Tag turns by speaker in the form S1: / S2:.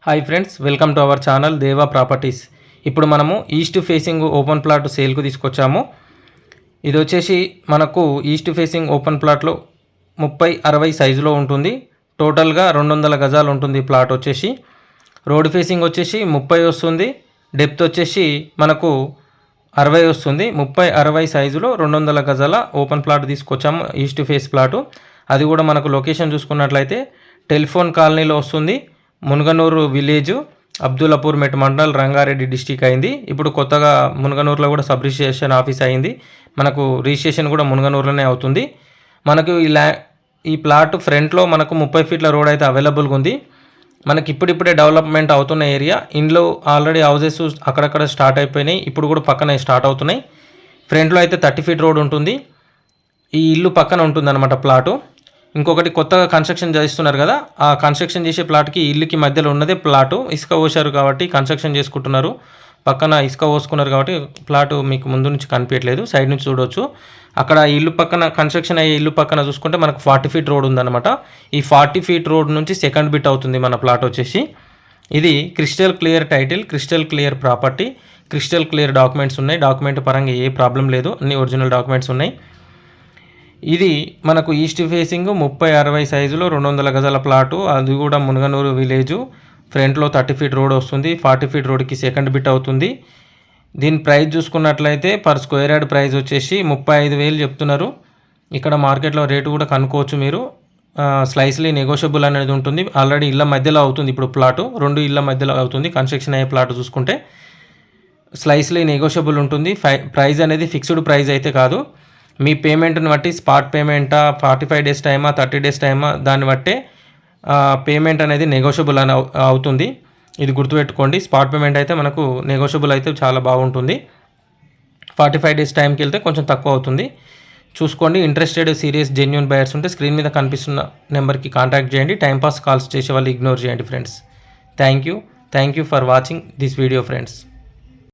S1: Hi friends, welcome to our channel దేవా properties. ఇప్పుడు మనము ఈస్ట్ ఫేసింగ్ ఓపెన్ ప్లాట్ సేల్కు తీసుకొచ్చాము. ఇది వచ్చేసి మనకు ఈస్ట్ ఫేసింగ్ ఓపెన్ ప్లాట్లో 30-60 సైజులో ఉంటుంది. టోటల్గా 200 గజాలు ఉంటుంది ప్లాట్ వచ్చేసి. రోడ్ ఫేసింగ్ వచ్చేసి 30 వస్తుంది. డెప్త్ వచ్చేసి మనకు 60 వస్తుంది. 30-60 సైజులో 200 గజాల ఓపెన్ ప్లాట్ తీసుకొచ్చాము, ఈస్ట్ ఫేస్ ప్లాటు. అది కూడా మనకు లొకేషన్ చూసుకున్నట్లయితే టెలిఫోన్ కాలనీలో వస్తుంది. మునగనూరు విలేజ్, అబ్దుల్లాపూర్ మెట్ మండల్, రంగారెడ్డి డిస్టిక్ అయింది. ఇప్పుడు కొత్తగా మునగనూరులో కూడా సబ్ రిజిస్ట్రేషన్ ఆఫీస్ అయింది. మనకు రిజిస్ట్రేషన్ కూడా మునగనూరులోనే అవుతుంది. మనకు ఈ ప్లాట్ ఫ్రంట్లో మనకు 30 ఫీట్ల రోడ్ అయితే అవైలబుల్గా ఉంది. మనకి ఇప్పుడిప్పుడే డెవలప్మెంట్ అవుతున్న ఏరియా. ఇంట్లో ఆల్రెడీ హౌసెస్ అక్కడక్కడ స్టార్ట్ అయిపోయినాయి, ఇప్పుడు కూడా పక్కన స్టార్ట్ అవుతున్నాయి. ఫ్రంట్లో అయితే 30 ఫీట్ రోడ్ ఉంటుంది. ఈ ఇల్లు పక్కన ఉంటుంది అన్నమాట ప్లాటు. ఇంకొకటి కొత్తగా కన్స్ట్రక్షన్ చేస్తున్నారు కదా, ఆ కన్స్ట్రక్షన్ చేసే ప్లాట్కి ఇల్లుకి మధ్యలో ఉన్నదే ప్లాటు. ఇసుక పోసారు కాబట్టి కన్స్ట్రక్షన్ చేసుకుంటున్నారు, పక్కన ఇసుక పోసుకున్నారు కాబట్టి ప్లాటు మీకు ముందు నుంచి కనిపించట్లేదు, సైడ్ నుంచి చూడవచ్చు. అక్కడ ఇల్లు పక్కన కన్స్ట్రక్షన్ అయ్యే ఇల్లు పక్కన చూసుకుంటే మనకు 40 ఫీట్ రోడ్ ఉందన్నమాట. ఈ 40 ఫీట్ రోడ్ నుంచి సెకండ్ బిట్ అవుతుంది మన ప్లాట్ వచ్చేసి. ఇది crystal clear title, crystal clear property, crystal clear documents ఉన్నాయి. డాక్యుమెంట్ పరంగా ఏ ప్రాబ్లం లేదు, అన్ని ఒరిజినల్ డాక్యుమెంట్స్ ఉన్నాయి. ఇది మనకు ఈస్ట్ ఫేసింగ్ 30-60 సైజులో 200 గజాల ప్లాటు. అది కూడా మునగనూరు విలేజు. ఫ్రంట్లో 30 ఫీట్ రోడ్ వస్తుంది. 40 ఫీట్ రోడ్కి సెకండ్ బిట్ అవుతుంది. దీని ప్రైస్ చూసుకున్నట్లయితే పర్ స్క్వేర్ యార్డ్ ప్రైస్ వచ్చేసి 35,000 చెప్తున్నారు. ఇక్కడ మార్కెట్లో రేటు కూడా కనుక్కోవచ్చు మీరు. స్లైస్లీ నెగోషియబుల్ అనేది ఉంటుంది. ఆల్రెడీ ఇళ్ళ మధ్యలో అవుతుంది ఇప్పుడు ప్లాటు, 2 ఇళ్ళ మధ్యలో అవుతుంది. కన్స్ట్రక్షన్ అయ్యే ప్లాట్ చూసుకుంటే స్లైస్లీ నెగోషియబుల్ ఉంటుంది. ప్రైస్ అనేది ఫిక్స్డ్ ప్రైస్ అయితే కాదు. మీ పేమెంట్ని బట్టి స్పాట్ పేమెంటా, 45 డేస్ టైమా, 30 డేస్ టైమా, దాన్ని బట్టే పేమెంట్ అనేది నెగోషియబుల్ అని అవుతుంది. ఇది గుర్తుపెట్టుకోండి. స్పాట్ పేమెంట్ అయితే మనకు నెగోషియబుల్ అయితే చాలా బాగుంటుంది. 45 డేస్ టైంకి వెళ్తే కొంచెం తక్కువ అవుతుంది. చూసుకోండి. ఇంట్రెస్టెడ్ సీరియస్ జెన్యూన్ బయర్స్ ఉంటే స్క్రీన్ మీద కనిపిస్తున్న నెంబర్కి కాంటాక్ట్ చేయండి. టైంపాస్ కాల్స్ చేసే వాళ్ళు ఇగ్నోర్ చేయండి friends. Thank you for watching this video friends.